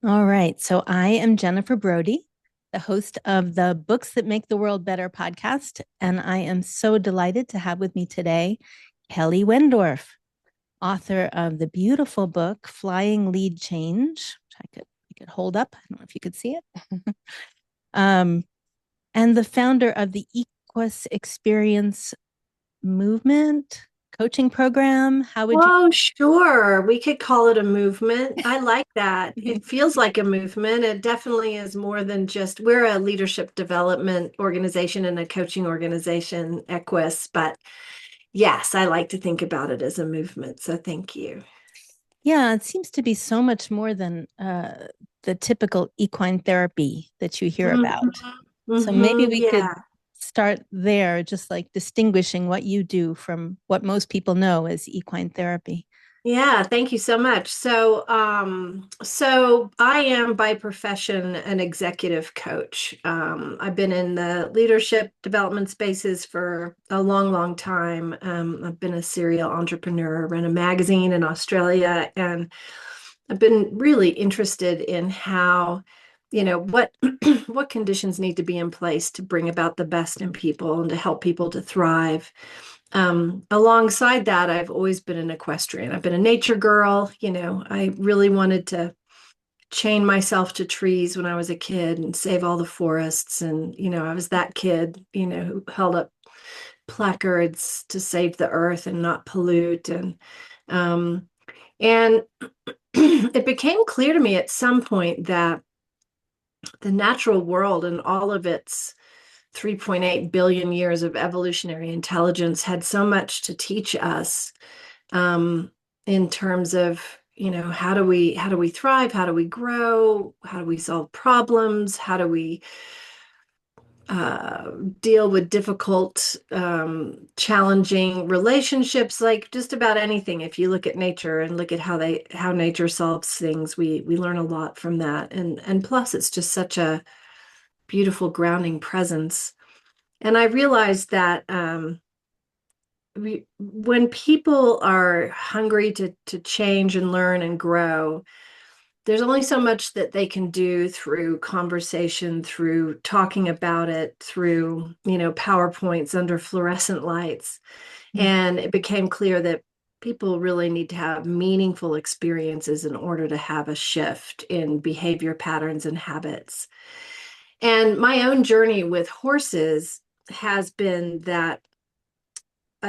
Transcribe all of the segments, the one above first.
All right. So I am Jennifer Browdy, the host of the Books That Make the World Better podcast. And I am so delighted to have with me today Kelly Wendorf, author of the beautiful book Flying Lead Change, which I could hold up. I don't know if you could see it. um, and the founder of the EQUUS Experience movement coaching program. How would you? Oh, sure. We could call it a movement. I like that. It feels like a movement. It definitely is more than just, we're a leadership development organization and a coaching organization, EQUUS, but yes, I like to think about it as a movement. So thank you. Yeah, it seems to be so much more than the typical equine therapy that you hear about. So maybe we could Yeah. start there, just like distinguishing what you do from what most people know as equine therapy. Yeah, thank you so much. So I am by profession an executive coach. I've been in the leadership development spaces for a long, long time. I've been a serial entrepreneur, ran a magazine in Australia, and I've been really interested in how, what what conditions need to be in place to bring about the best in people and to help people to thrive. Alongside that, I've always been an equestrian. I've been a nature girl. I really wanted to chain myself to trees when I was a kid and save all the forests. And, I was that kid, who held up placards to save the earth and not pollute. And it became clear to me at some point that the natural world and all of its 3.8 billion years of evolutionary intelligence had so much to teach us, um, in terms of, how do we thrive, how do we grow, how do we solve problems, how do we deal with difficult, challenging relationships, like just about anything. If you look at nature and look at how nature solves things, we learn a lot from that. And plus, it's just such a beautiful grounding presence. And I realized that, when people are hungry to change and learn and grow, there's only so much that they can do through conversation, through talking about it, through, PowerPoints under fluorescent lights. And it became clear that people really need to have meaningful experiences in order to have a shift in behavior patterns and habits. And my own journey with horses has been that,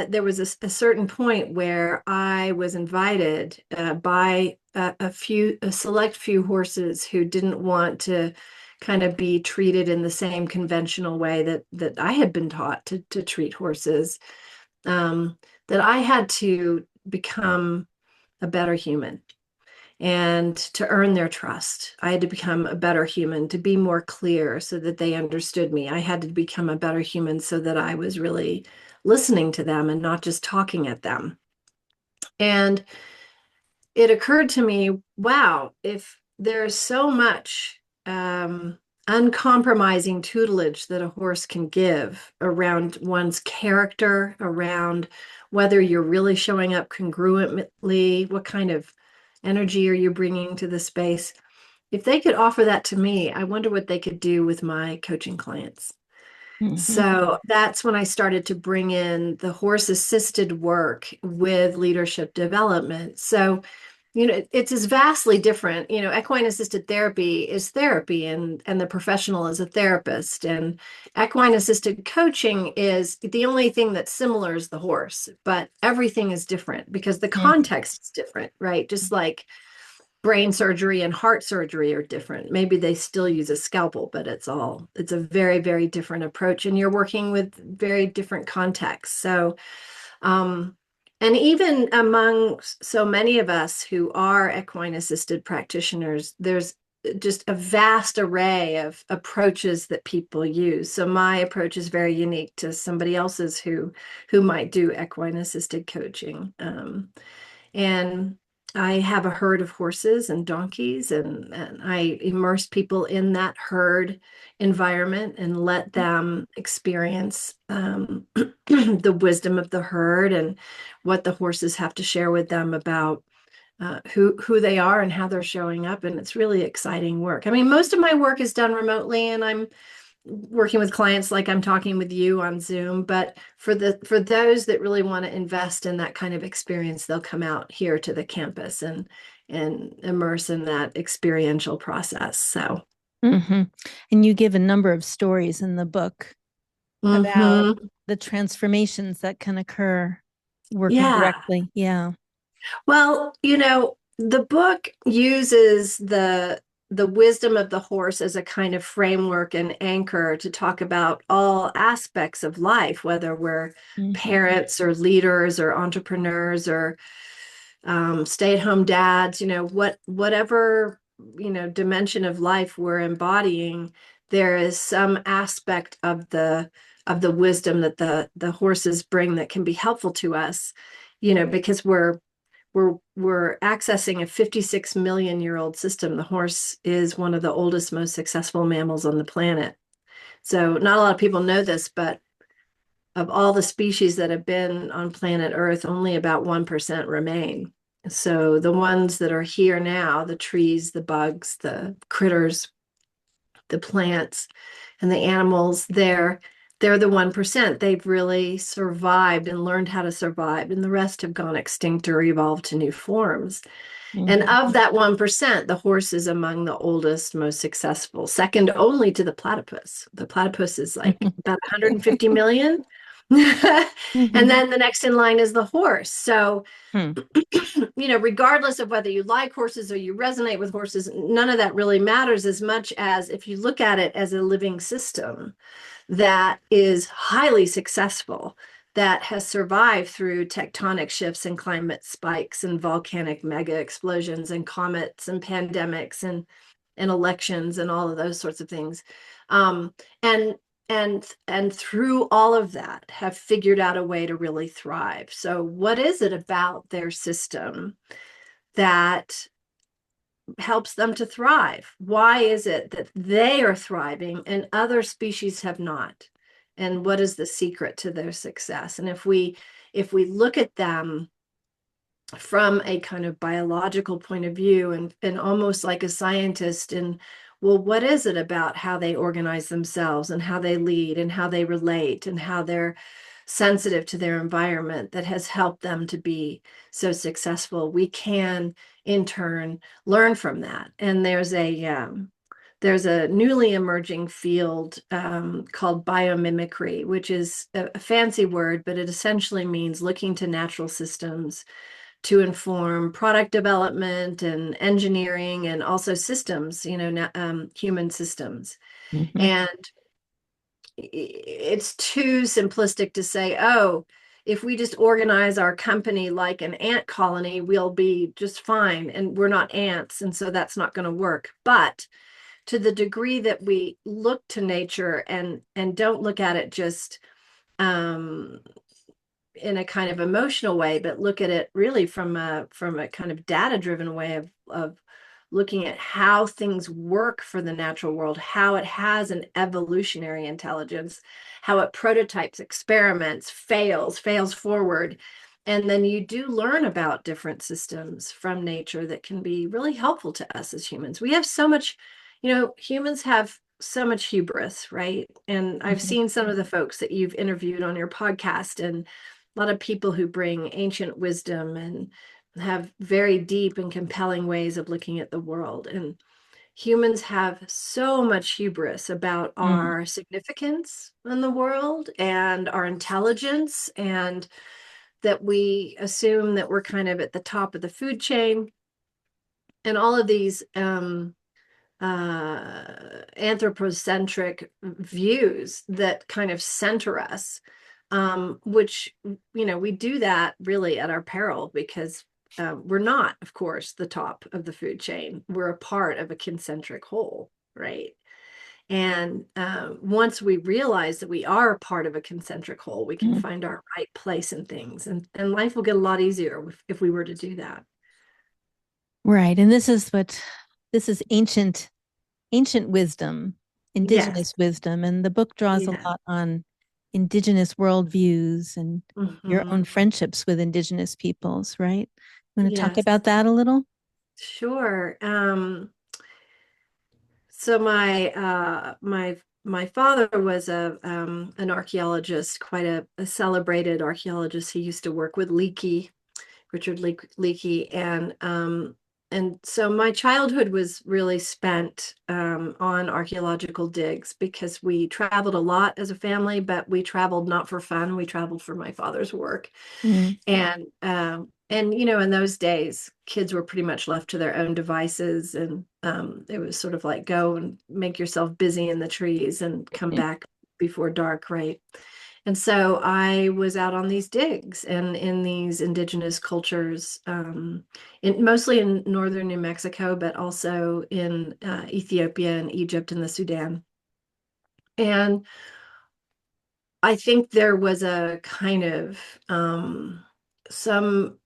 there was a certain point where I was invited, by a select few horses who didn't want to kind of be treated in the same conventional way that I had been taught to treat horses, um, that I had to become a better human. And to earn their trust, I had to become a better human, to be more clear so that they understood me. I had to become a better human so that I was really listening to them and not just talking at them. And it occurred to me, wow, if there's so much, uncompromising tutelage that a horse can give around one's character, around whether you're really showing up congruently, what kind of energy are you bringing to the space? If they could offer that to me, I wonder what they could do with my coaching clients. Mhm. So that's when I started to bring in the horse assisted work with leadership development. So, it's as vastly different. Equine assisted therapy is therapy, and the professional is a therapist. And equine assisted coaching is the only thing that's similar is the horse, but everything is different because the Mhm. context is different, right? Just like brain surgery and heart surgery are different. Maybe they still use a scalpel, but it's a very, very different approach. And you're working with very different contexts. Um, and even among so many of us who are equine assisted practitioners, there's just a vast array of approaches that people use. So my approach is very unique to somebody else's who might do equine assisted coaching. And I have a herd of horses and donkeys, and I immerse people in that herd environment and let them experience, the wisdom of the herd and what the horses have to share with them about, who they are and how they're showing up. And it's really exciting work. I mean, most of my work is done remotely, and I'm working with clients like I'm talking with you on Zoom. But for those that really want to invest in that kind of experience, they'll come out here to the campus and immerse in that experiential process. So, Mm-hmm. And you give a number of stories in the book about mhm. the transformations that can occur working Yeah. directly. Yeah. Well, the book uses the wisdom of the horse as a kind of framework and anchor to talk about all aspects of life, whether we're Mm-hmm. parents or leaders or entrepreneurs or stay-at-home dads, whatever, dimension of life we're embodying, there is some aspect of the wisdom that the horses bring that can be helpful to us, because we're accessing a 56 million year old system. The horse is one of the oldest, most successful mammals on the planet. So not a lot of people know this, but of all the species that have been on planet Earth, only about 1% remain. So the ones that are here now, the trees, the bugs, the critters, the plants, and the animals, they're the 1%. They've really survived and learned how to survive, and the rest have gone extinct or evolved to new forms. And Mm-hmm. of that 1%, the horse is among the oldest, most successful, second only to the platypus. The platypus is like about 150 million. And Mm-hmm. then the next in line is the horse. So, Hmm. regardless of whether you like horses or you resonate with horses, none of that really matters as much as if you look at it as a living system that is highly successful, that has survived through tectonic shifts and climate spikes and volcanic mega explosions and comets and pandemics and elections and all of those sorts of things. Um, and and through all of that have figured out a way to really thrive. So what is it about their system that helps them to thrive? Why is it that they are thriving and other species have not? And what is the secret to their success? And if we look at them from a kind of biological point of view and almost like a scientist, and well, what is it about how they organize themselves and how they lead and how they relate and how they're sensitive to their environment that has helped them to be so successful? We can in turn learn from that. And there's a newly emerging field called biomimicry, which is a fancy word, but it essentially means looking to natural systems to inform product development and engineering and also systems, human systems. Mm-hmm. And it's too simplistic to say, oh, if we just organize our company like an ant colony, we'll be just fine. And we're not ants. And so that's not going to work. But to the degree that we look to nature and don't look at it just in a kind of emotional way, but look at it really from a kind of data driven way of looking at how things work for the natural world, how it has an evolutionary intelligence, how it prototypes, experiments, fails forward. And then you do learn about different systems from nature that can be really helpful to us as humans. We have so much, humans have so much hubris, right? And I've Mm-hmm. seen some of the folks that you've interviewed on your podcast, and a lot of people who bring ancient wisdom and have very deep and compelling ways of looking at the world. And humans have so much hubris about Mm-hmm. our significance in the world and our intelligence, and that we assume that we're kind of at the top of the food chain, and all of these anthropocentric views that kind of center us, which, we do that really at our peril, because we're not, of course, the top of the food chain. We're a part of a concentric whole, right? And once we realize that we are a part of a concentric whole, we can find our right place in things, and life will get a lot easier if we were to do that. Right. And this is ancient wisdom, Yes. indigenous wisdom. And the book draws a Yeah. lot on indigenous worldviews and your Hmm. own friendships with indigenous peoples, right? Want to talk Yes, about that a little? sure. So my father was a an archaeologist, quite a celebrated archaeologist. He used to work with Richard Leakey, and so my childhood was really spent on archaeological digs because we traveled a lot as a family, but we traveled not for fun. We traveled for my father's work. Mm, And you know, in those days, kids were pretty much left to their own devices, and it was sort of like go and make yourself busy in the trees and come mm, back before dark, right? And so I was out on these digs and in these indigenous cultures, mostly in northern New Mexico, but also in Ethiopia and Egypt and the Sudan. And I think there was a kind of some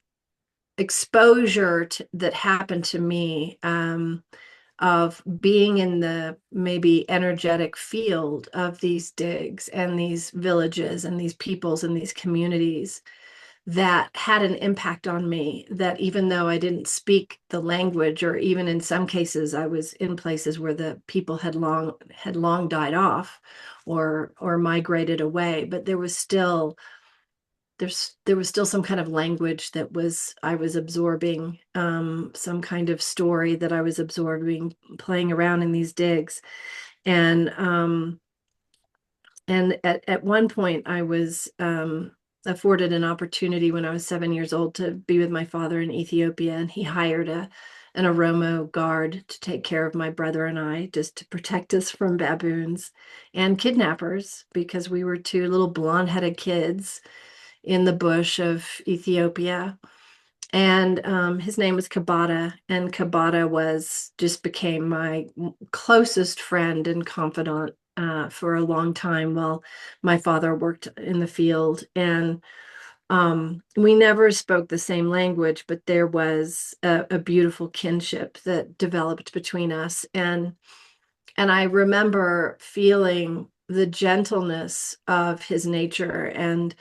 exposure that happened to me, of being in the maybe energetic field of these digs and these villages and these peoples and these communities that had an impact on me, that even though I didn't speak the language, or even in some cases I was in places where the people had long died off or migrated away, but there was still some kind of language that was I was absorbing, some kind of story that I was absorbing, playing around in these digs. And at one point I was afforded an opportunity when I was 7 years old to be with my father in Ethiopia, and he hired an Oromo guard to take care of my brother and I, just to protect us from baboons and kidnappers, because we were two little blonde-headed kids in the bush of Ethiopia. And his name was Kabata, and Kabata was just became my closest friend and confidant for a long time while my father worked in the field. And we never spoke the same language, but there was a beautiful kinship that developed between us. And I remember feeling the gentleness of his nature and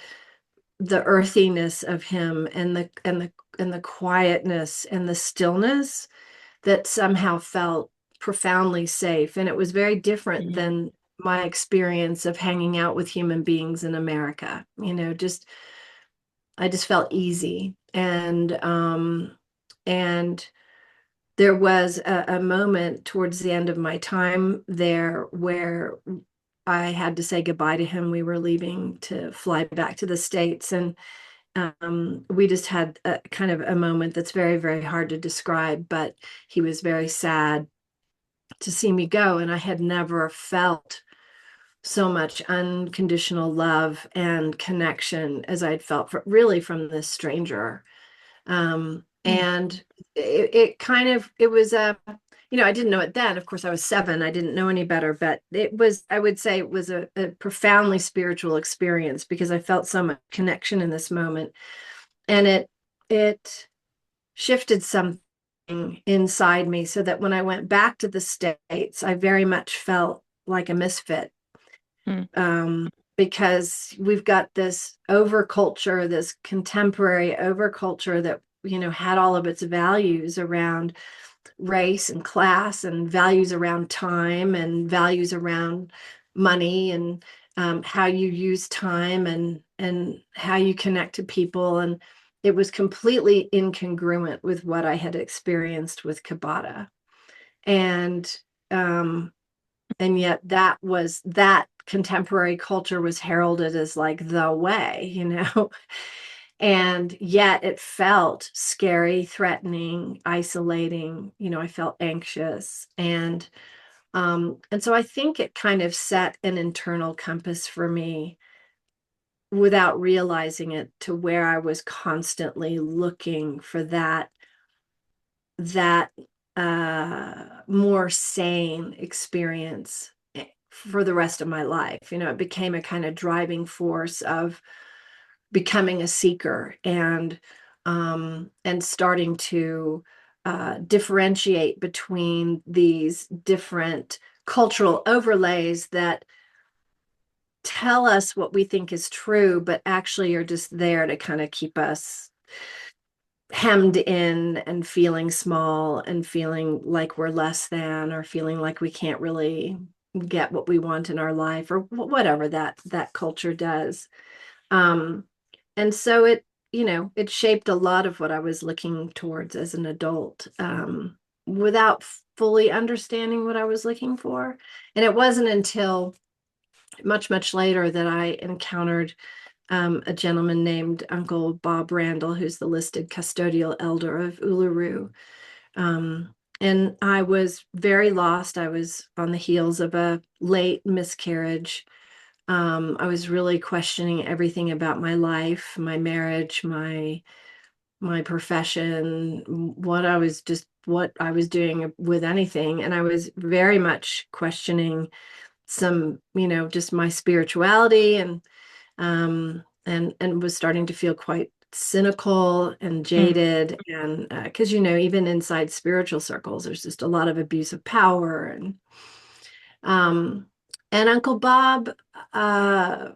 the earthiness of him, and the quietness and the stillness that somehow felt profoundly safe. And it was very different mm, than my experience of hanging out with human beings in America. You know, just I just felt easy. And there was a moment towards the end of my time there where I had to say goodbye to him. We were leaving to fly back to the States, and we just had a kind of a moment that's very, very hard to describe, but he was very sad to see me go. And I had never felt so much unconditional love and connection as I'd felt really from this stranger. mm, And it kind of, it was you know, I didn't know it then. Of course, I was 7. I didn't know any better, but it was, I would say it was a profoundly spiritual experience, because I felt so much connection in this moment. And it shifted something inside me, so that when I went back to the States, I very much felt like a misfit, mm, because we've got this overculture, this contemporary overculture that, you know, had all of its values around race and class, and values around time, and values around money, and how you use time, and how you connect to people. And it was completely incongruent with what I had experienced with Kabata. And um, and yet that contemporary culture was heralded as like the way, you know. And yet it felt scary, threatening, isolating. You know, I felt anxious. And so I think it kind of set an internal compass for me without realizing it, to where I was constantly looking for that more sane experience for the rest of my life. You know, it became a kind of driving force of becoming a seeker, and starting to differentiate between these different cultural overlays that tell us what we think is true, but actually are just there to kind of keep us hemmed in and feeling small and feeling like we're less than, or feeling like we can't really get what we want in our life, or whatever that culture does. Um, and so it shaped a lot of what I was looking towards as an adult, without fully understanding what I was looking for. And it wasn't until much, much later that I encountered a gentleman named Uncle Bob Randall, who's the listed custodial elder of Uluru. And I was very lost. I was on the heels of a late miscarriage. I was really questioning everything about my life, my marriage, my profession, what I was doing with anything. And I was very much questioning some, just my spirituality, and was starting to feel quite cynical and Mm. jaded. And because even inside spiritual circles, there's just a lot of abuse of power. Um and Uncle Bob, uh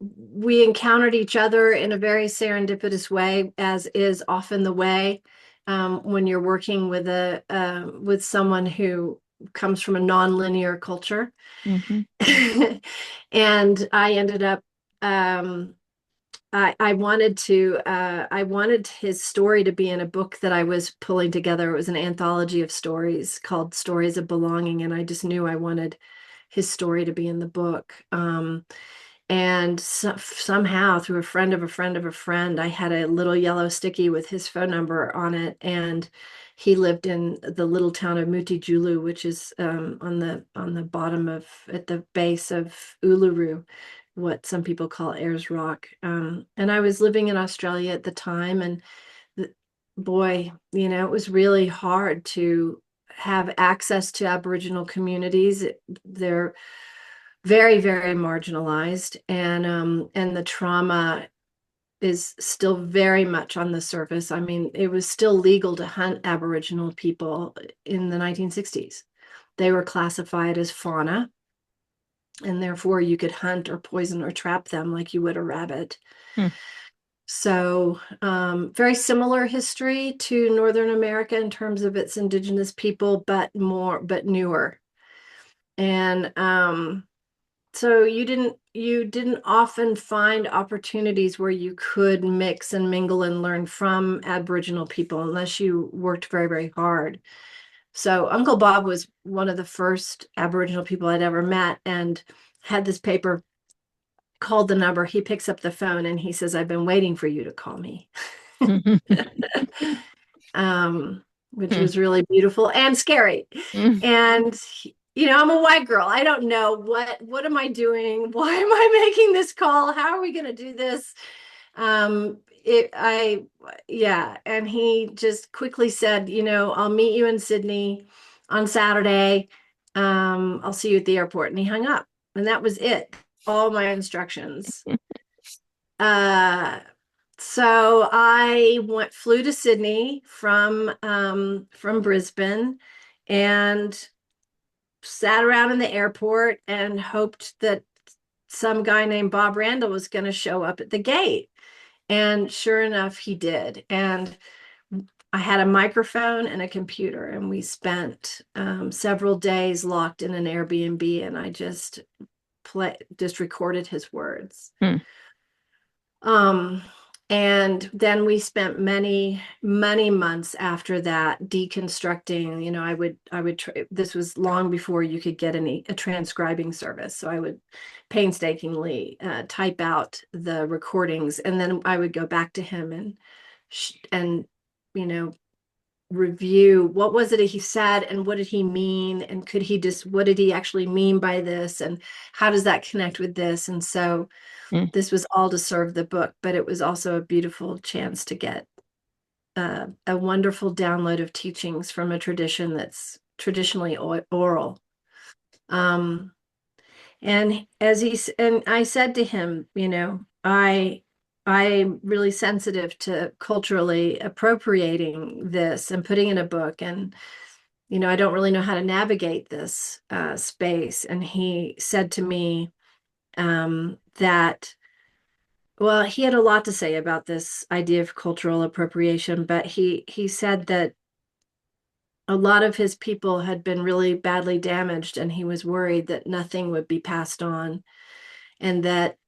we encountered each other in a very serendipitous way, as is often the way when you're working with someone who comes from a non-linear culture. Mhm. And I ended up, I wanted his story to be in a book that I was pulling together. It was an anthology of stories called Stories of Belonging, and I just knew I wanted his story to be in the book. And somehow, through a friend of a friend of a friend, I had a little yellow sticky with his phone number on it. And he lived in the little town of Mutijulu, which is on the bottom of, at the base of Uluru, what some people call Ayers Rock. And I was living in Australia at the time, and boy, it was really hard to have access to Aboriginal communities. They're very, very marginalized, and the trauma is still very much on the surface. I mean, it was still legal to hunt Aboriginal people in the 1960s. They were classified as fauna, and therefore you could hunt or poison or trap them like you would a rabbit. Mm. So, very similar history to Northern America in terms of its indigenous people, but newer. And so you didn't often find opportunities where you could mix and mingle and learn from Aboriginal people unless you worked very, very hard. So Uncle Bob was one of the first Aboriginal people I'd ever met, and had this paper, called the number. He picks up the phone and he says, "I've been waiting for you to call me." Which Mm. was really beautiful and scary. Mm. And I'm a white girl. I don't know what am I doing? Why am I making this call? How are we going to do this? It I Yeah, and he just quickly said, "I'll meet you in Sydney on Saturday. I'll see you at the airport." And he hung up. And that was it. All my instructions. Uh so I flew to Sydney from Brisbane, and sat around in the airport and hoped that some guy named Bob Randall was going to show up at the gate. And sure enough, he did. And I had a microphone and a computer, and we spent several days locked in an Airbnb, and I just recorded his words. Mm. Um, and then we spent many, many months after that deconstructing. This was long before you could get a transcribing service. So I would painstakingly type out the recordings, and then I would go back to him and you know, review what was it he said, and what did he mean, and what did he actually mean by this, and how does that connect with this. And so Mm. this was all to serve the book, but it was also a beautiful chance to get a wonderful download of teachings from a tradition that's traditionally oral. Um, and I said to him, I'm really sensitive to culturally appropriating this and putting in a book, and I don't really know how to navigate this space. And he said to me that Well, he had a lot to say about this idea of cultural appropriation, but he said that a lot of his people had been really badly damaged, and he was worried that nothing would be passed on, and that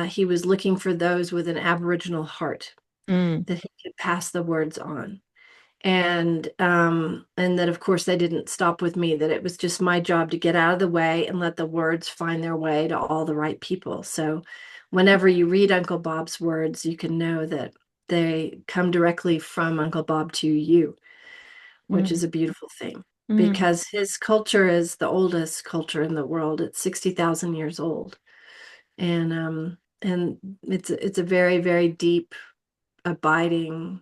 he was looking for those with an Aboriginal heart Mm, that he could pass the words on. And that of course they didn't stop with me, that it was just my job to get out of the way and let the words find their way to all the right people. So whenever you read Uncle Bob's words, you can know that they come directly from Uncle Bob to you, which mm, is a beautiful thing, mm, because his culture is the oldest culture in the world. It's 60,000 years old. And it's a very, very deep, abiding,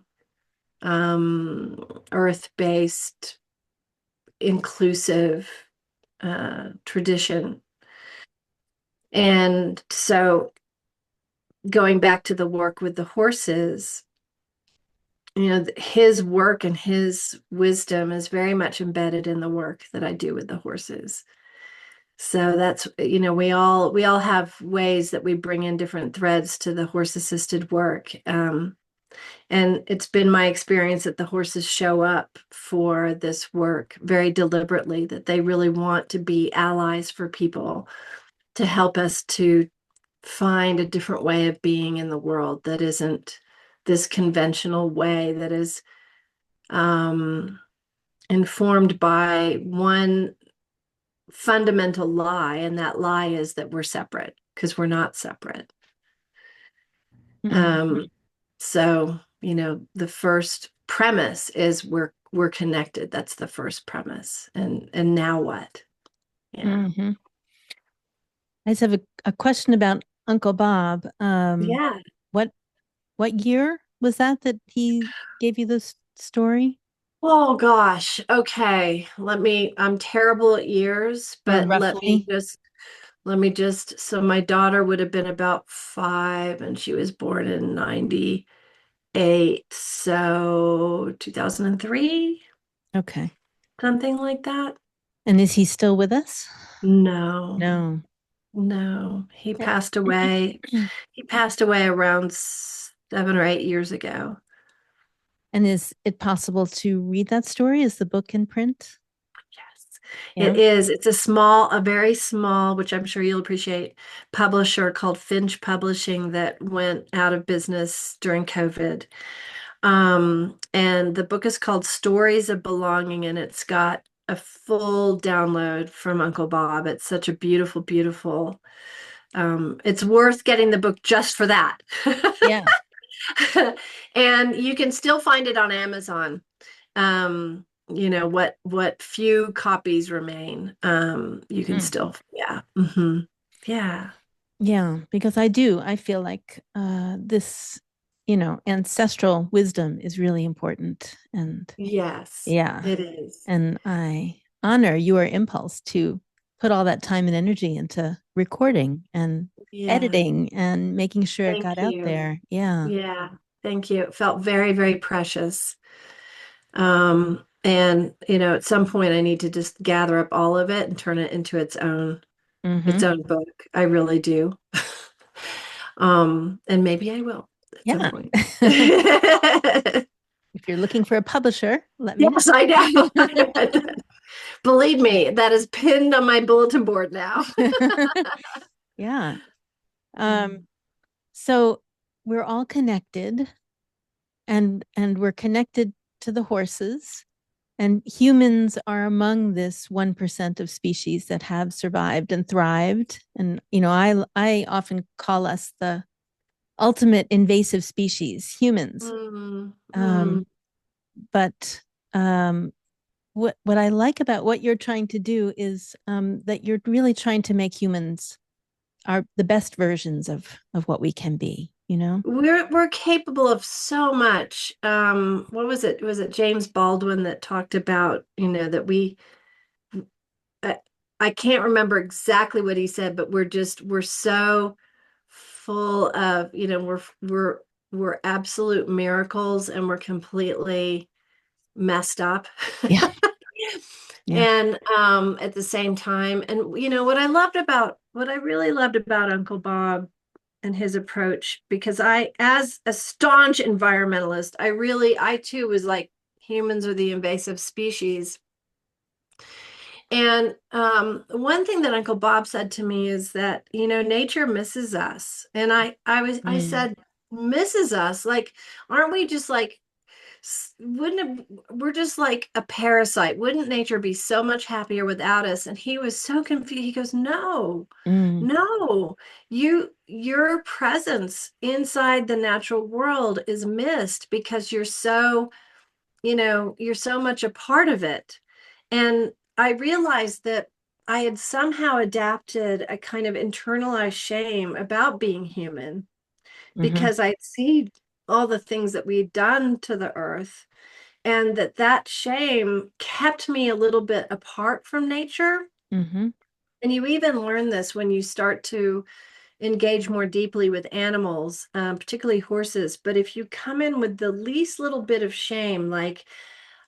earth-based, inclusive tradition. And so going back to the work with the horses, his work and his wisdom is very much embedded in the work that I do with the horses. So that's, we all have ways that we bring in different threads to the horse assisted work. And it's been my experience that the horses show up for this work very deliberately, that they really want to be allies for people, to help us to find a different way of being in the world that isn't this conventional way, that is um, informed by one fundamental lie. And that lie is that we're separate, because we're not separate. mm, Um, so, the first premise is we're connected. That's the first premise. And now what? Yeah. mhm. I just have a question about Uncle Bob. Yeah. What what year was that he gave you this story? Oh gosh. Okay. I'm terrible at years, Or but roughly? let me just, so my daughter would have been about 5 and she was born in 98. So 2003, Okay. something like that. And is he still with us? No. No. No, he passed away. He passed away around 7 or 8 years ago. And is it possible to read that story? Is the book in print? Yes, it Yeah. is. It's a very small, which I'm sure you'll appreciate, publisher called Finch Publishing that went out of business during COVID. And the book is called Stories of Belonging, and it's got a full download from Uncle Bob. It's such a beautiful, beautiful. It's worth getting the book just for that. Yeah. And you can still find it on Amazon. What few copies remain. You can Mm. still, yeah. Hmm. Yeah. Yeah, because I do. I feel like this, ancestral wisdom is really important. And Yes, yeah, it is. and I honor your impulse to put all that time and energy into recording and Yeah. editing and making sure it Thank got out you. there. Yeah. Yeah. Thank you. It felt very, very precious. And at some point I need to just gather up all of it and turn it into its Hmm. own book. I really do. And maybe I will at some Yeah. point. If you're looking for a publisher, let me know. Yes, I know. Believe me, that is pinned on my bulletin board now. Yeah. Um, so we're all connected, and we're connected to the horses, and humans are among this 1% of species that have survived and thrived. And I often call us the ultimate invasive species, humans. Mm, mm. Um, but what I like about what you're trying to do is that you're really trying to make humans are the best versions of what we can be, you know? We're capable of so much. What was it? Was it James Baldwin that talked about, that I, I can't remember exactly what he said, but we're so full of, we're absolute miracles, and we're completely messed up. Yeah. Yeah. And at the same time, and what I really loved about Uncle Bob and his approach, because I, as a staunch environmentalist, I too was like, humans are the invasive species. And one thing that Uncle Bob said to me is that, nature misses us. And I Mm, said, misses us? Like, aren't we just like, wouldn't it, we're just like a parasite? Wouldn't nature be so much happier without us? And he was so confused. He goes, no, mm, no, your presence inside the natural world is missed because you're so much a part of it. And I realized that I had somehow adapted a kind of internalized shame about being human mm-hmm, because I'd seen all the things that we'd done to the earth, and that shame kept me a little bit apart from nature. mm-hmm, And you even learn this when you start to engage more deeply with animals, particularly horses. But if you come in with the least little bit of shame, like,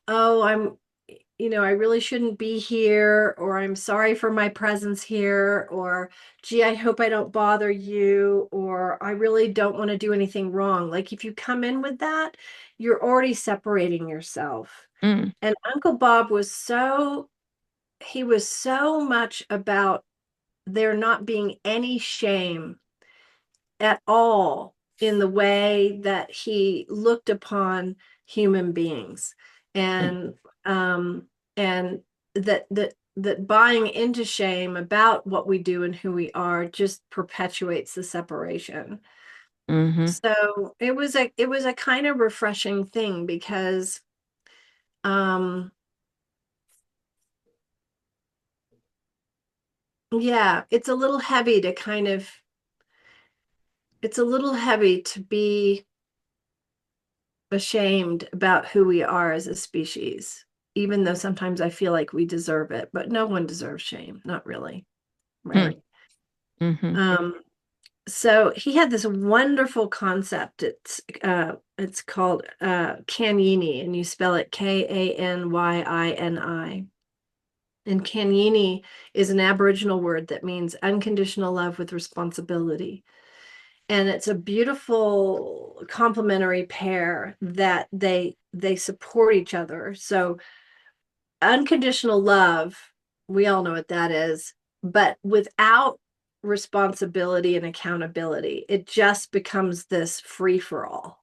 oh, I really shouldn't be here, or I'm sorry for my presence here, or gee, I hope I don't bother you, or I really don't want to do anything wrong. Like if you come in with that, you're already separating yourself. mm, And Uncle Bob he was so much about there not being any shame at all in the way that he looked upon human beings, mm, and um and that buying into shame about what we do and who we are just perpetuates the separation. mm-hmm, So it was a kind of refreshing thing because um yeah, it's a little heavy to be ashamed about who we are as a species, even though sometimes I feel like we deserve it, but no one deserves shame, not really, mm, really. mm-hmm, Um, so he had this wonderful concept. It's called Kanyini, and you spell it Kanyini. And Kanyini is an Aboriginal word that means unconditional love with responsibility. And it's a beautiful complementary pair that they support each other. So unconditional love, we all know what that is, but without responsibility and accountability, it just becomes this free for all.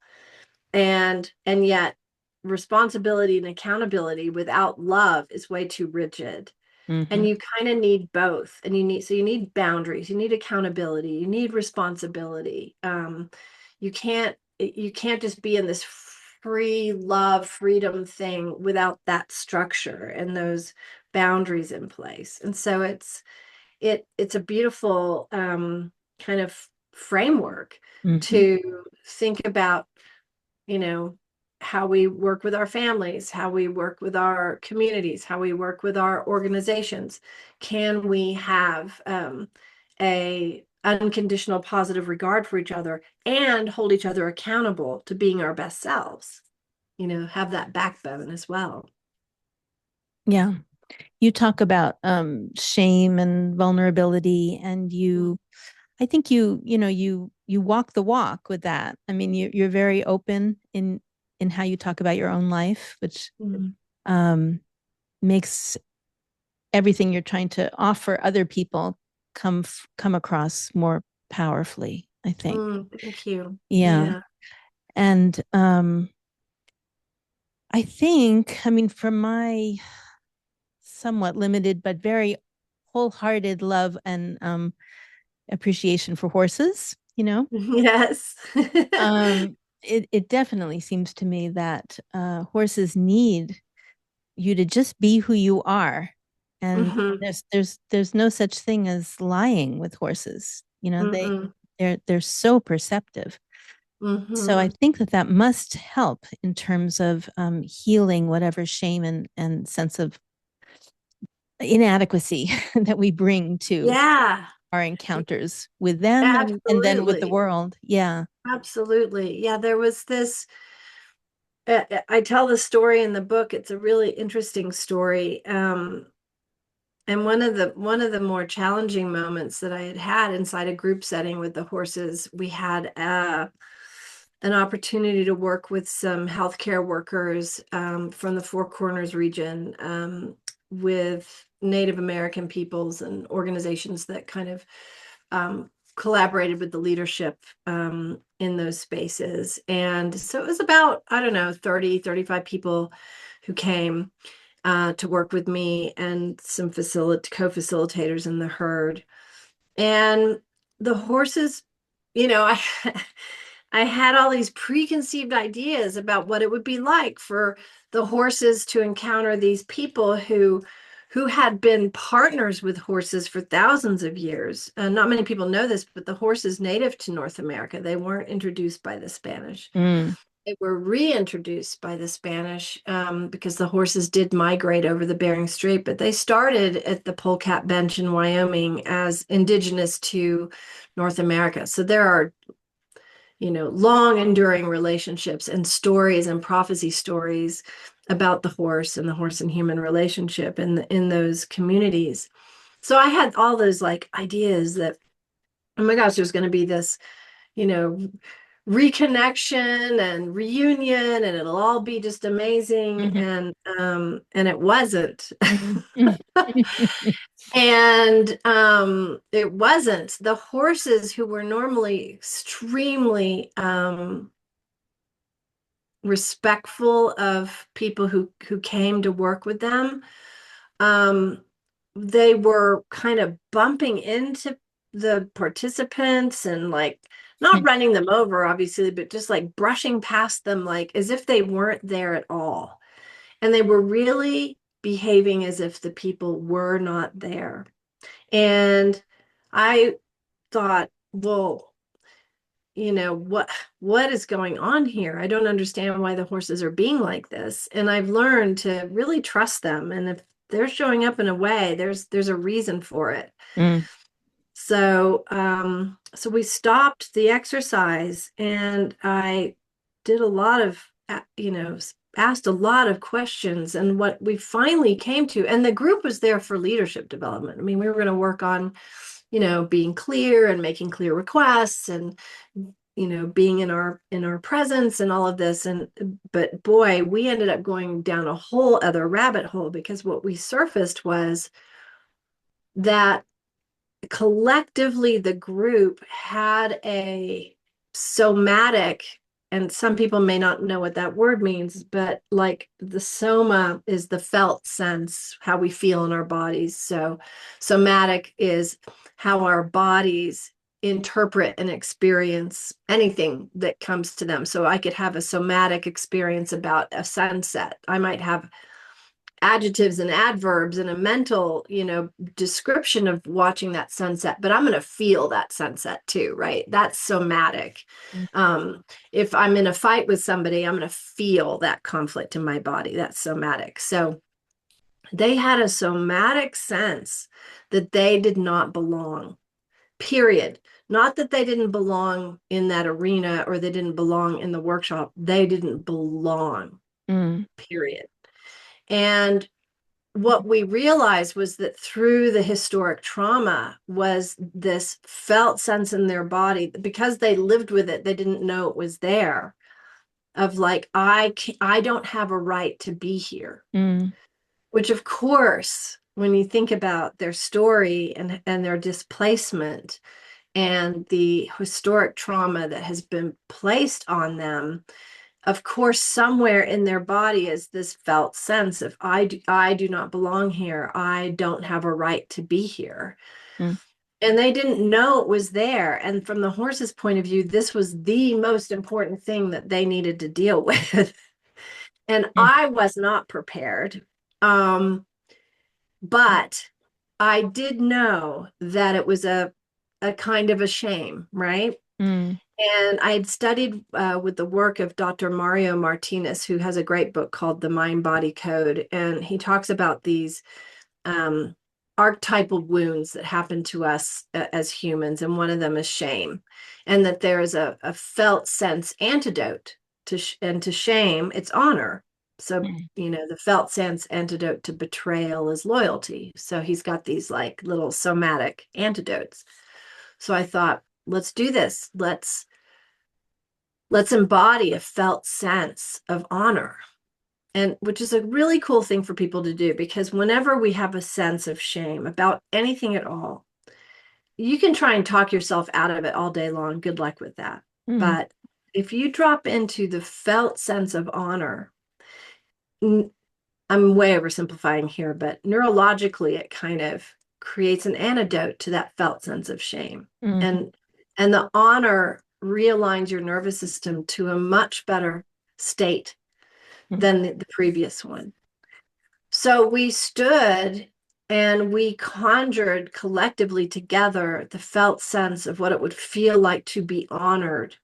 And yet responsibility and accountability without love is way too rigid. mm-hmm, And you kind of need both. And you need boundaries, you need accountability, you need responsibility. You can't just be in this free love freedom thing without that structure and those boundaries in place. And so it's a beautiful kind of framework mm-hmm, to think about, you know, how we work with our families, how we work with our communities, how we work with our organizations. Can we have a unconditional positive regard for each other and hold each other accountable to being our best selves? Have that backbone as well. yeah. You talk about shame and vulnerability, and I think you walk the walk with that. I mean, you're very open in how you talk about your own life, which Mm. um, makes everything you're trying to offer other people come across more powerfully, I think. Thank you. Yeah. Yeah. And I think, I mean, from my somewhat limited but very wholehearted love and appreciation for horses, Yes. it definitely seems to me that horses need you to just be who you are. And Hmm. there's no such thing as lying with horses. Mm-mm. They're so perceptive. So I Hmm. think that must help in terms of healing whatever shame and sense of inadequacy that we bring to Yeah. our encounters with them and then with the Absolutely. world. Yeah. Absolutely. Yeah, there was this. I tell the story in the book. It's a really interesting story. And one of the more challenging moments that I had had inside a group setting with the horses, we had an opportunity to work with some healthcare workers from the Four Corners region, with Native American peoples and organizations that kind of collaborated with the leadership in those spaces. And so it was about, I don't know, 30, 35 people who came to work with me and some co-facilitators in the herd. And the horses, I I had all these preconceived ideas about what it would be like for the horses to encounter these people who had been partners with horses for thousands of years. Not many people know this, but the horse is native to North America. They weren't introduced by the Spanish. Mm. They were reintroduced by the Spanish because the horses did migrate over the Bering Strait, but they started at the Polecat Bench in Wyoming as indigenous to North America. So there are, long enduring relationships and stories and prophecy stories about the horse and the horse and human relationship in those communities. So I had all those like ideas that, oh my gosh, there's going to be this, you know, reconnection and reunion, and it'll all be just amazing. Mhm. And it wasn't. Mhm. Mhm. And it wasn't. The horses, who were normally extremely respectful of people who came to work with them, um, they were kind of bumping into the participants and like not running them over, obviously, but just like brushing past them, like as if they weren't there at all. And they were really behaving as if the people were not there. And I thought, well, what is going on here? I don't understand why the horses are being like this. And I've learned to really trust them. And if they're showing up in a way, there's a reason for it. Mm. So we stopped the exercise, and I did a lot of, asked a lot of questions. And what we finally came to, and the group was there for leadership development. I mean, we were going to work on, being clear and making clear requests, and being in our presence and all of this. But boy, we ended up going down a whole other rabbit hole, because what we surfaced was that collectively the group had a somatic, and some people may not know what that word means, but like the soma is the felt sense, how we feel in our bodies. So somatic is how our bodies interpret and experience anything that comes to them. So I could have a somatic experience about a sunset. I might have adjectives and adverbs and a mental, description of watching that sunset, but I'm going to feel that sunset too, right? That's somatic. If I'm in a fight with somebody, I'm going to feel that conflict in my body. That's somatic. So they had a somatic sense that they did not belong, period. Not that they didn't belong in that arena or they didn't belong in the workshop. They didn't belong, Mm. period. And what we realized was that through the historic trauma was this felt sense in their body, because they lived with it, they didn't know it was there, of like, I don't have a right to be here. Mm. Which, of course, when you think about their story and their displacement and the historic trauma that has been placed on them, of course, somewhere in their body is this felt sense of, I do not belong here. I don't have a right to be here. Mm. And they didn't know it was there. And from the horse's point of view, this was the most important thing that they needed to deal with. And Mm. I was not prepared. But I did know that it was a kind of a shame, right? Mm. And I had studied with the work of Dr. Mario Martinez, who has a great book called The Mind Body Code. And he talks about these archetypal wounds that happen to us as humans. And one of them is shame. And that there is a felt sense antidote to shame, it's honor. So, the felt sense antidote to betrayal is loyalty. So he's got these like little somatic antidotes. So I thought, let's do this. Let's embody a felt sense of honor. And which is a really cool thing for people to do, because whenever we have a sense of shame about anything at all, you can try and talk yourself out of it all day long. Good luck with that. Mm. But if you drop into the felt sense of honor, I'm way oversimplifying here, but neurologically, it kind of creates an antidote to that felt sense of shame. Mm-hmm. And the honor realigns your nervous system to a much better state than the previous one. So we stood and we conjured collectively together the felt sense of what it would feel like to be honored.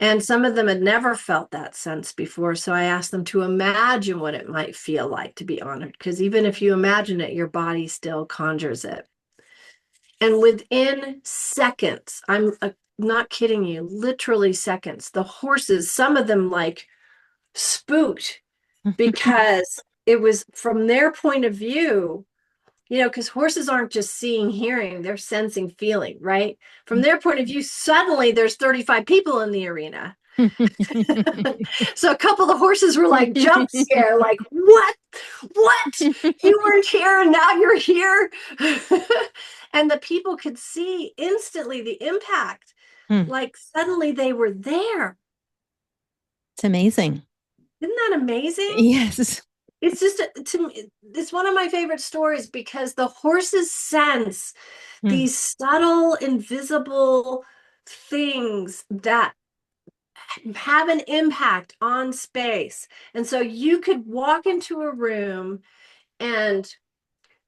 And some of them had never felt that sense before. So I asked them to imagine what it might feel like to be honored, because even if you imagine it, your body still conjures it. And within seconds, I'm not kidding you, literally seconds, the horses, some of them like spooked, because it was from their point of view, because horses aren't just seeing, hearing, they're sensing, feeling, right? From their point of view, suddenly there's 35 people in the arena. So a couple of the horses were like jump scare, like, what? You weren't here and now you're here. And the people could see instantly the impact. Like suddenly they were there. It's amazing. Isn't that amazing? Yes. It's just, to me, it's one of my favorite stories, because the horses sense these subtle, invisible things that have an impact on space. And so you could walk into a room and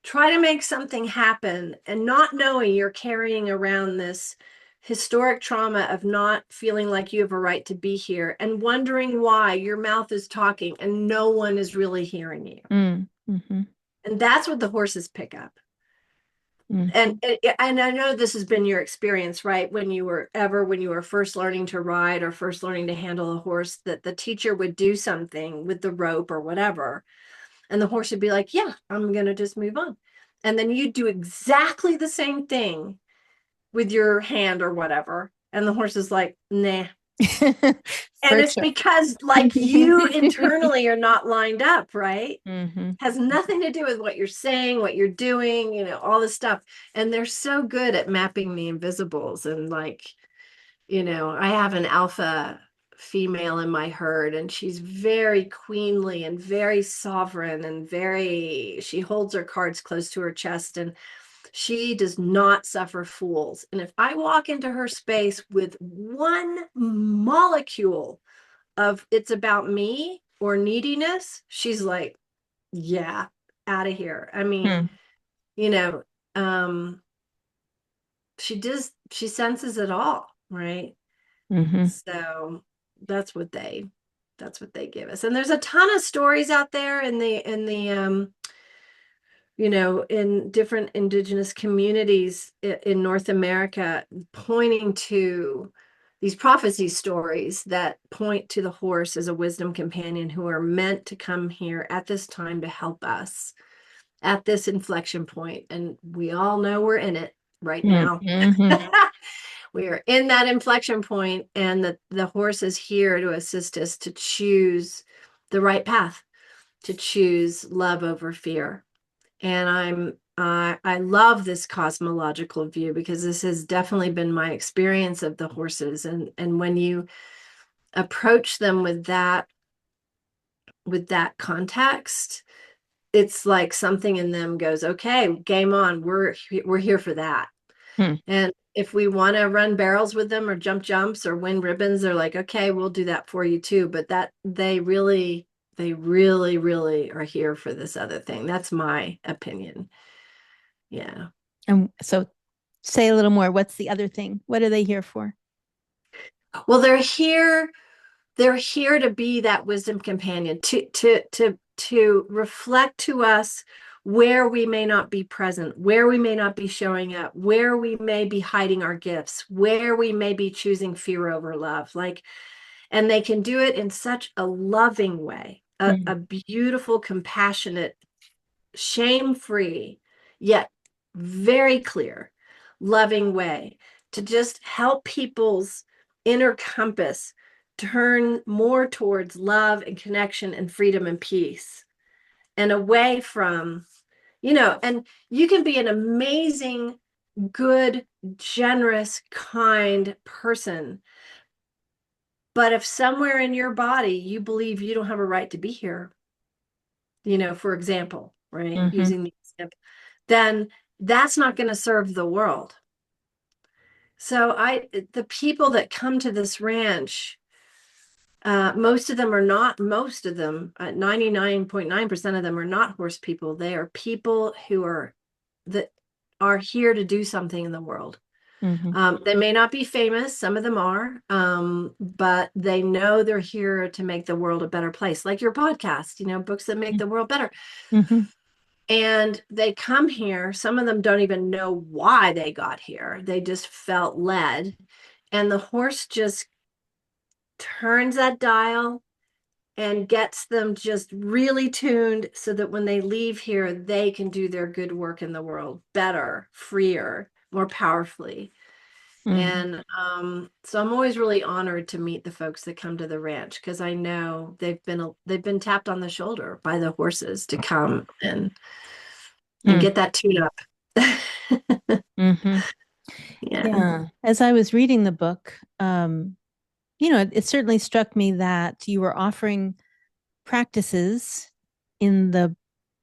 try to make something happen, and not knowing you're carrying around this historic trauma of not feeling like you have a right to be here, and wondering why your mouth is talking and no one is really hearing you. Mm-hmm. And that's what the horses pick up. And I know this has been your experience, right? When you were first learning to ride or first learning to handle a horse, that the teacher would do something with the rope or whatever, and the horse would be like, yeah, I'm going to just move on. And then you do exactly the same thing with your hand or whatever. And the horse is like, nah. And it's because like you internally are not lined up, right? Has nothing to do with what you're saying, what you're doing, all this stuff. And they're so good at mapping the invisibles. And like, I have an alpha female in my herd, and she's very queenly and very sovereign, and she holds her cards close to her chest, and she does not suffer fools. And if I walk into her space with one molecule of it's about me or neediness, she's like, yeah, out of here. I mean, she senses it all, right? So that's what they give us. And there's a ton of stories out there in the in different indigenous communities in North America, pointing to these prophecy stories that point to the horse as a wisdom companion, who are meant to come here at this time to help us at this inflection point. And we all know we're in it right now. We are in that inflection point, and the horse is here to assist us to choose the right path, to choose love over fear. And I love this cosmological view, because this has definitely been my experience of the horses. And when you approach them with that context, it's like something in them goes, okay, game on. We're here for that. And if we want to run barrels with them or jump jumps or win ribbons, they're like, okay, we'll do that for you too. But that they really, really are here for this other thing. That's my opinion. Yeah. And so say a little more. What's the other thing? What are they here for? Well, they're here to be that wisdom companion, to reflect to us where we may not be present, where we may not be showing up, where we may be hiding our gifts, where we may be choosing fear over love. And they can do it in such a loving way. a beautiful, compassionate, shame-free, yet very clear, loving way to just help people's inner compass turn more towards love and connection and freedom and peace and away from, and you can be an amazing, good, generous, kind person. But if somewhere in your body you believe you don't have a right to be here, for example, right? Mm-hmm. Using the example, then that's not going to serve the world. So the people that come to this ranch, most of them, 99.9% of them are not horse people. They are people that are here to do something in the world. Mm-hmm. They may not be famous, some of them are, but they know they're here to make the world a better place, like your podcast, books that make the world better. Mm-hmm. And they come here, some of them don't even know why they got here. They just felt led. And the horse just turns that dial and gets them just really tuned so that when they leave here, they can do their good work in the world better, freer, more powerfully. Mm-hmm. And so I'm always really honored to meet the folks that come to the ranch because I know they've been tapped on the shoulder by the horses to come and get that tune up. Mm-hmm. Yeah. Yeah. As I was reading the book, it certainly struck me that you were offering practices in the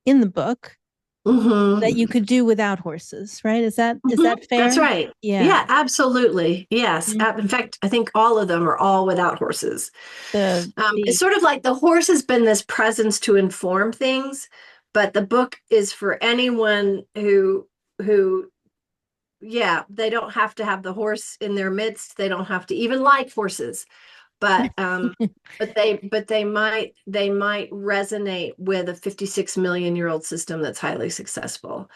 book that Hmm. you could do without horses, right? Is Hmm. that That's fair? right. Yeah. Yeah, absolutely. Yes. Mhm. In fact, I think all of them are all without horses. The It's the sort of like the horse has been this presence to inform things, but the book is for anyone who yeah, they don't have to have the horse in their midst. They don't have to even like horses, but they might resonate with a 56 million year old system that's highly successful.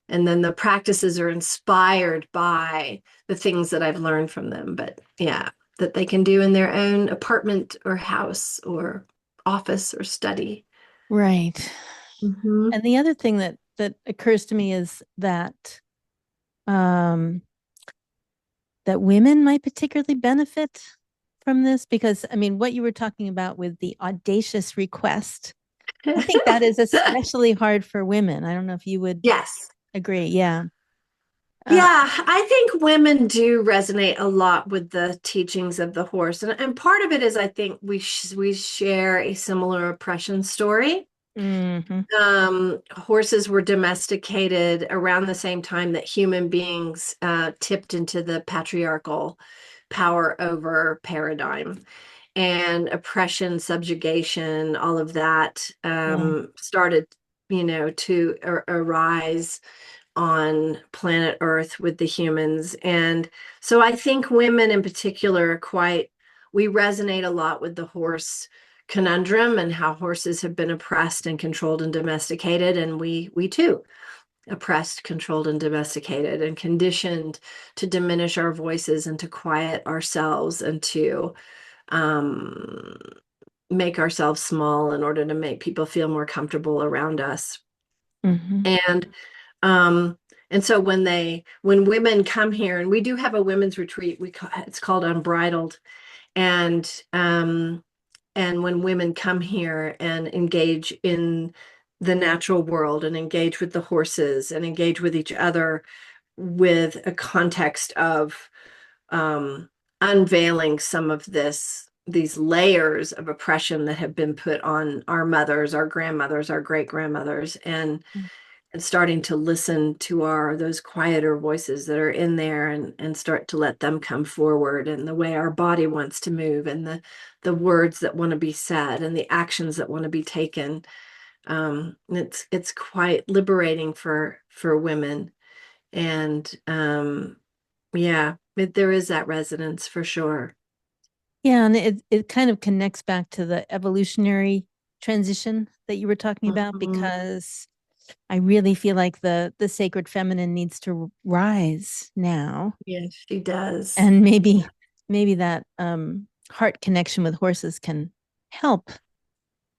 And then the practices are inspired by the things that I've learned from them. But yeah, that they can do in their own apartment or house or office or study. right. Hmm. And the other thing that occurs to me is um that women might particularly benefit from this because I mean what you were talking about with the audacious request, I think that is especially hard for women. I don't know if you would Yes. agree. Yeah. Uh, Yeah, I think women do resonate a lot with the teachings of the horse. And part of it is I think we share a similar oppression story. mm-hmm. Horses were domesticated around the same time that human beings tipped into the patriarchal power over paradigm. And oppression, subjugation, all of that Yeah. started, to arise on planet Earth with the humans. And so I think women in particular we resonate a lot with the horse conundrum and how horses have been oppressed and controlled and domesticated. And we too oppressed, controlled, and domesticated and conditioned to diminish our voices and to quiet ourselves and to um, make ourselves small in order to make people feel more comfortable around us. Mm-hmm. And um, and so when women come here, and we do have a women's retreat, it's called Unbridled, and and when women come here and engage in the natural world and engage with the horses and engage with each other with a context of um, unveiling some of these layers of oppression that have been put on our mothers, our grandmothers, our great grandmothers, and starting to listen to those quieter voices that are in there and start to let them come forward and the way our body wants to move and the words that want to be said and the actions that want to be taken. It's quite liberating for women. And yeah, there is that resonance for sure. Yeah, and it kind of connects back to the evolutionary transition that you were talking about Mhm. because I really feel like the sacred feminine needs to rise now. Yes, she does. And maybe Yeah, that heart connection with horses can help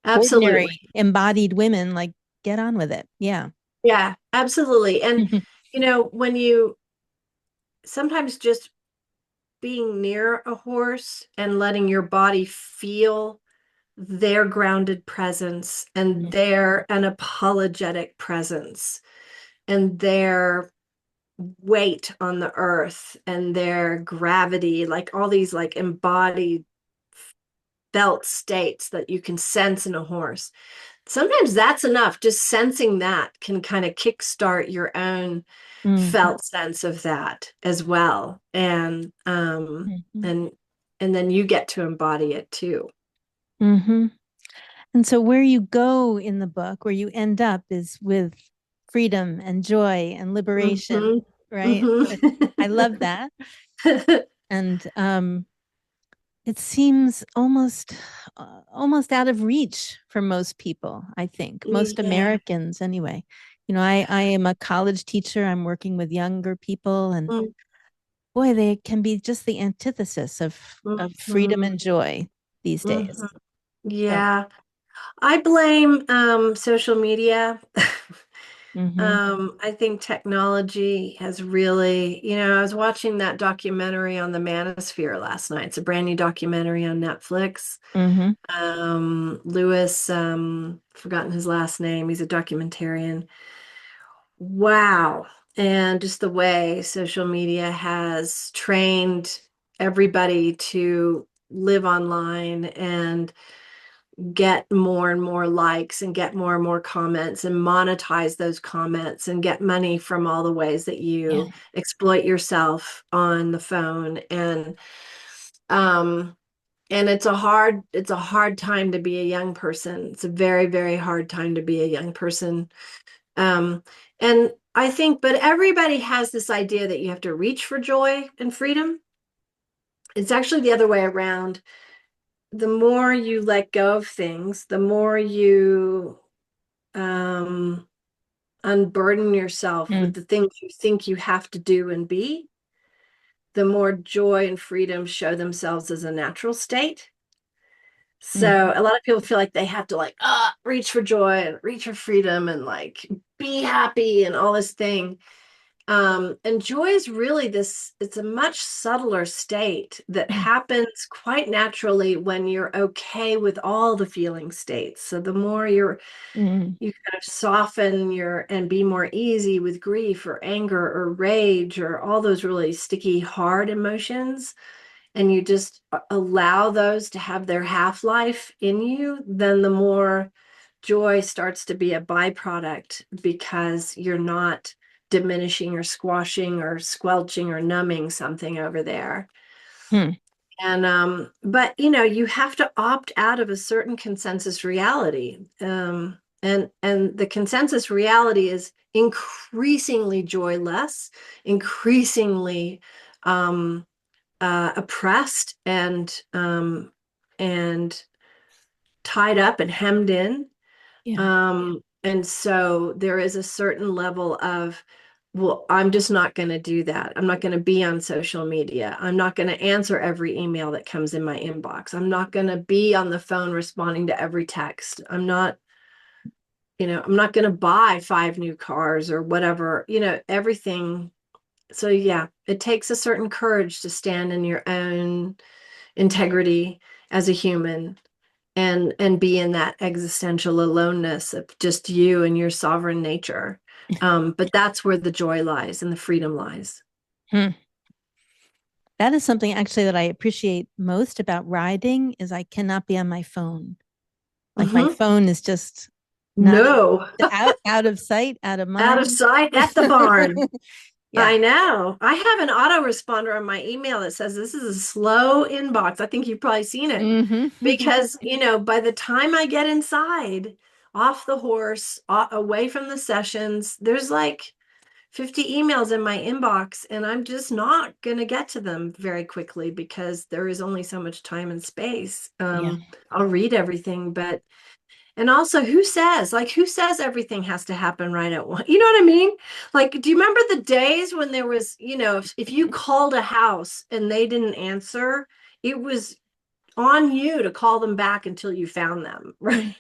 Absolutely. ordinary embodied women, like, get on with it. Yeah. Yeah, absolutely. And, when you sometimes just being near a horse and letting your body feel their grounded presence and their unapologetic presence and their weight on the earth and their gravity, like all these like embodied felt states that you can sense in a horse. Sometimes that's enough. Just sensing that can kind of kickstart your own Mm-hmm. felt sense of that as well. Mm-hmm. And then you get to embody it too. Mm-hmm. And so where you go in the book, where you end up is with freedom and joy and liberation, Mm-hmm. right? I love Mm-hmm. that. And it seems almost out of reach for most people, I think. Most Yeah. Americans anyway. I am a college teacher. I'm working with younger people, and boy, they can be just the antithesis of freedom Mm-hmm. and joy these days. Mm-hmm. So, Yeah. I blame social media. mhm, I think technology has really, I was watching that documentary on the manosphere last night. It's a brand new documentary on Netflix. mhm, Lewis, forgotten his last name. He's a documentarian. Wow. And just the way social media has trained everybody to live online and get more and more likes and get more and more comments and monetize those comments and get money from all the ways that yeah, you exploit yourself on the phone. Um and it's a hard time to be a young person. It's a very, very hard time to be a young person. um and I think, but everybody has this idea that you have to reach for joy and freedom. It's actually the other way around. The more you let go of things, the more you um, unburden yourself mm, with the things you think you have to do and be, the more joy and freedom show themselves as a natural state. So mhm, a lot of people feel like they have to like reach for joy and reach for freedom and like be happy and all this thing. And joy is really this, it's a much subtler state that happens quite naturally when you're okay with all the feeling states. So the more mm, you kind of soften your and be more easy with grief or anger or rage or all those really sticky, hard emotions, and you just allow those to have their half-life in you, then the more joy starts to be a byproduct because you're not diminishing or squashing or squelching or numbing something over there. mm, And but you have to opt out of a certain consensus reality. And the consensus reality is increasingly joyless, increasingly um oppressed and tied up and hemmed in. yeah, And so there is a certain level of, well, I'm just not going to do that. I'm not going to be on social media. I'm not going to answer every email that comes in my inbox. I'm not going to be on the phone responding to every text. I'm not going to buy 5 new cars or whatever, everything. So yeah, it takes a certain courage to stand in your own integrity as a human and be in that existential aloneness of just you and your sovereign nature. But that's where the joy lies and the freedom lies. mm. That is something actually that I appreciate most about riding is I cannot be on my phone. Like my Hmm. phone is just not No, out of sight, out of out of mind. sight at the barn. Yeah. I know. I have an autoresponder on my email that says this is a slow inbox. I think you've probably seen it Hmm. because, by the time I get inside, off the horse, away from the sessions, there's like 50 emails in my inbox, and I'm just not going to get to them very quickly because there is only so much time and space. Yeah. I'll read everything, but and also, who says everything has to happen right at once? You know what I mean? Like, do you remember the days when there was, if you called a house and they didn't answer, it was on you to call them back until you found them, right?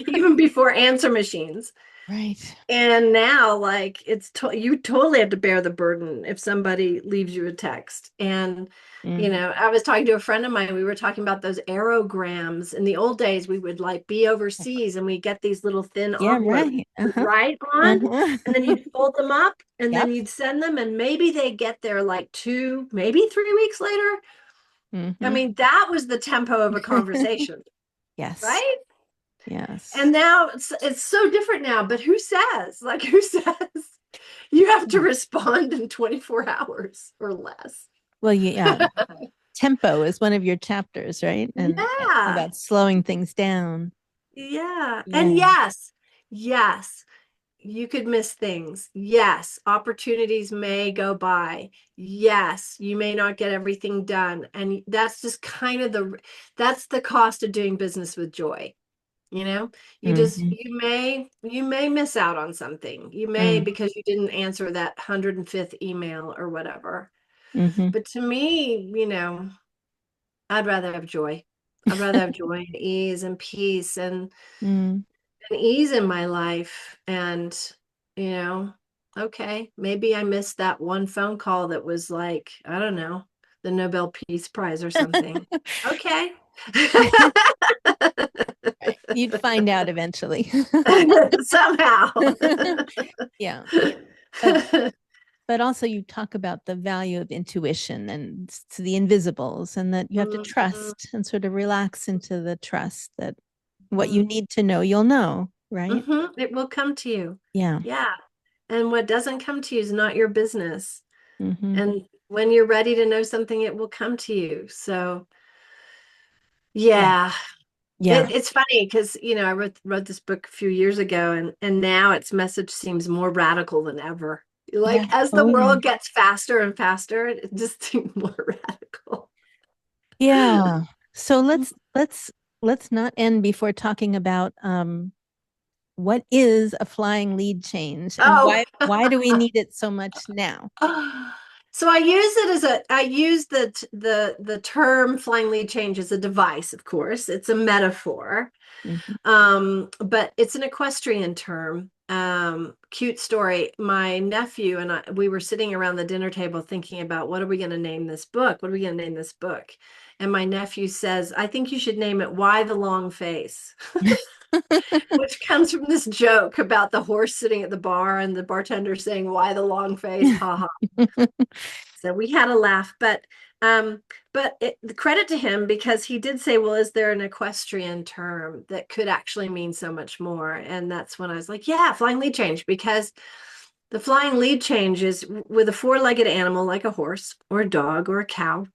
Even before answer machines. Right. And now, like, you totally have to bear the burden if somebody leaves you a text. And, Mm-hmm. I was talking to a friend of mine. We were talking about those aerograms. In the old days, we would like be overseas and we get these little thin Yeah, envelopes right. to Uh-huh. write on, and then Uh-huh. you'd fold them up and then Yep. you'd send them, and maybe they get there like 2, maybe 3 weeks later. I Mm-hmm. mean, that was the tempo of a conversation, Yes. right? Yes. And now it's so different now, but who says you have to respond in 24 hours or less? Well, yeah, tempo is one of your chapters, right? And Yeah. about slowing things down. Yeah. And Yeah. yes, you could miss things. Yes, opportunities may go by. Yes, you may not get everything done. And that's just kind of that's the cost of doing business with joy. Mm-hmm. You may miss out on something. You may, Mm. because you didn't answer that 105th email or whatever. Mm-hmm. But to me, I'd rather have joy. I'd rather have joy and ease and peace Mm. and ease in my life. And, you know, okay, maybe I missed that one phone call that was like, I don't know, the Nobel Peace Prize or something. Okay. You'd find out eventually. Somehow. Yeah. But also you talk about the value of intuition and to the invisibles, and that you have to Mhm, trust and sort of relax into the trust that what you mhm, need to know, you'll know, right? It will come to you. Yeah. Yeah. And what doesn't come to you is not your business. Mm-hmm. And when you're ready to know something, it will come to you. So, Yeah. yeah. Yeah. It's funny because, I wrote this book a few years ago, and now its message seems more radical than ever. Yeah. Like, as the Oh, yeah. world gets faster and faster, it just seems more radical. Yeah. So let's not end before talking about what is a flying lead change and Oh, why do we need it so much now? so I use the term flying lead change as a device, of course. It's a metaphor. Mhm. But it's an equestrian term. Cute story. My nephew and we were sitting around the dinner table thinking about, what are we going to name this book? What are we going to name this book? And my nephew says, I think you should name it Why the Long Face, which comes from this joke about the horse sitting at the bar and the bartender saying, Why the long face? Ha ha. So we had a laugh, the credit to him, because he did say, well, is there an equestrian term that could actually mean so much more? And that's when I was like, yeah, flying lead change, because the flying lead change is with a four-legged animal like a horse or a dog or a cow.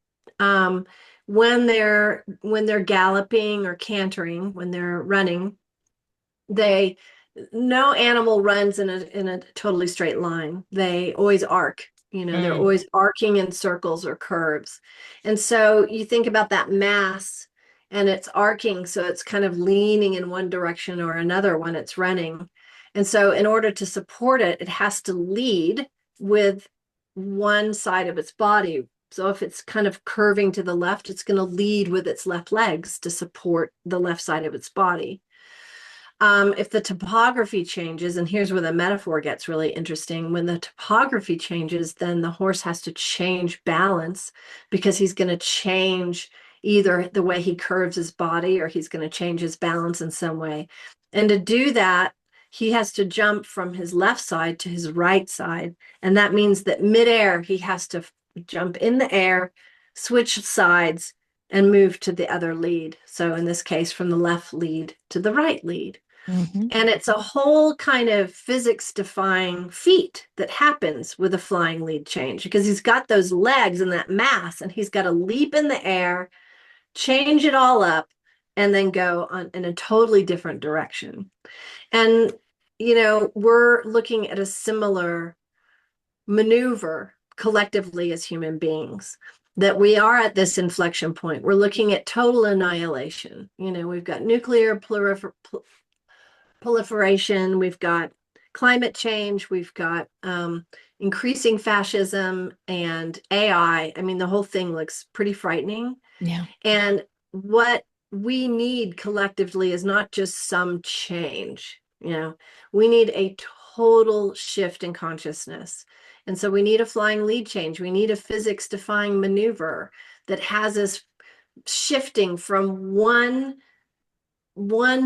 When they're galloping or cantering, when they're running, they no animal runs in a totally straight line. They always arc. They're Mm, always arcing in circles or curves. And so you think about that mass, and it's arcing, so it's kind of leaning in one direction or another when it's running. And so in order to support it, it has to lead with one side of its body. So if it's kind of curving to the left, it's going to lead with its left legs to support the left side of its body. If the topography changes, and here's where the metaphor gets really interesting, when the topography changes, then the horse has to change balance, because he's going to change either the way he curves his body, or he's going to change his balance in some way. And to do that, he has to jump from his left side to his right side. And that means that midair, he has to jump in the air, switch sides, and move to the other lead. So in this case, from the left lead to the right lead. mhm. And it's a whole kind of physics defying feat that happens with a flying lead change, because he's got those legs and that mass, and he's got to leap in the air, change it all up, and then go on in a totally different direction. And, we're looking at a similar maneuver collectively as human beings, that we are at this inflection point. We're looking at total annihilation. We've got nuclear proliferation, we've got climate change, we've got increasing fascism and AI. I mean, the whole thing looks pretty frightening. Yeah. And what we need collectively is not just some change. We need a total shift in consciousness. And so we need a flying lead change. We need a physics defying maneuver that has us shifting from one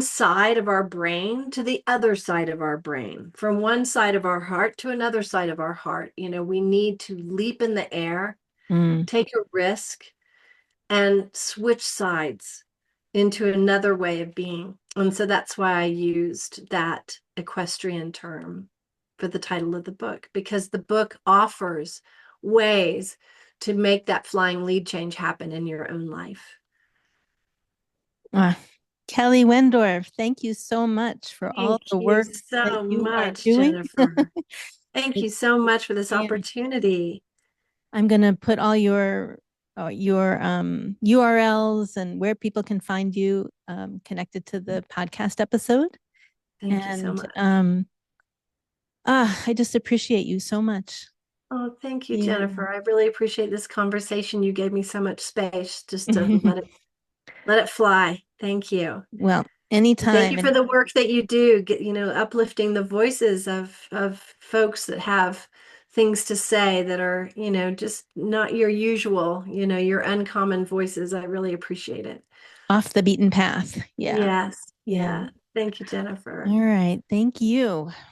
side of our brain to the other side of our brain, from one side of our heart to another side of our heart. We need to leap in the air, Mm. take a risk, and switch sides into another way of being. And so that's why I used that equestrian term for the title of the book, because the book offers ways to make that flying lead change happen in your own life. Ah, Kelly Wendorf, thank you so much for all Thank the you work that so you are much, doing. Jennifer. Thank you so much for this And opportunity. I'm going to put all your URLs and where people can find you connected to the podcast episode. Thank you so And much. I just appreciate you so much. Oh, thank you, Yeah. Jennifer. I really appreciate this conversation. You gave me so much space just to let it fly. Thank you. Well, And thank anytime. you for And the work that you do, uplifting the voices of folks that have things to say that are, just not your usual, your uncommon voices. I really appreciate it. off the beaten path. Yeah. Yes. Yeah. Yeah. Thank you, Jennifer. All right. Thank you.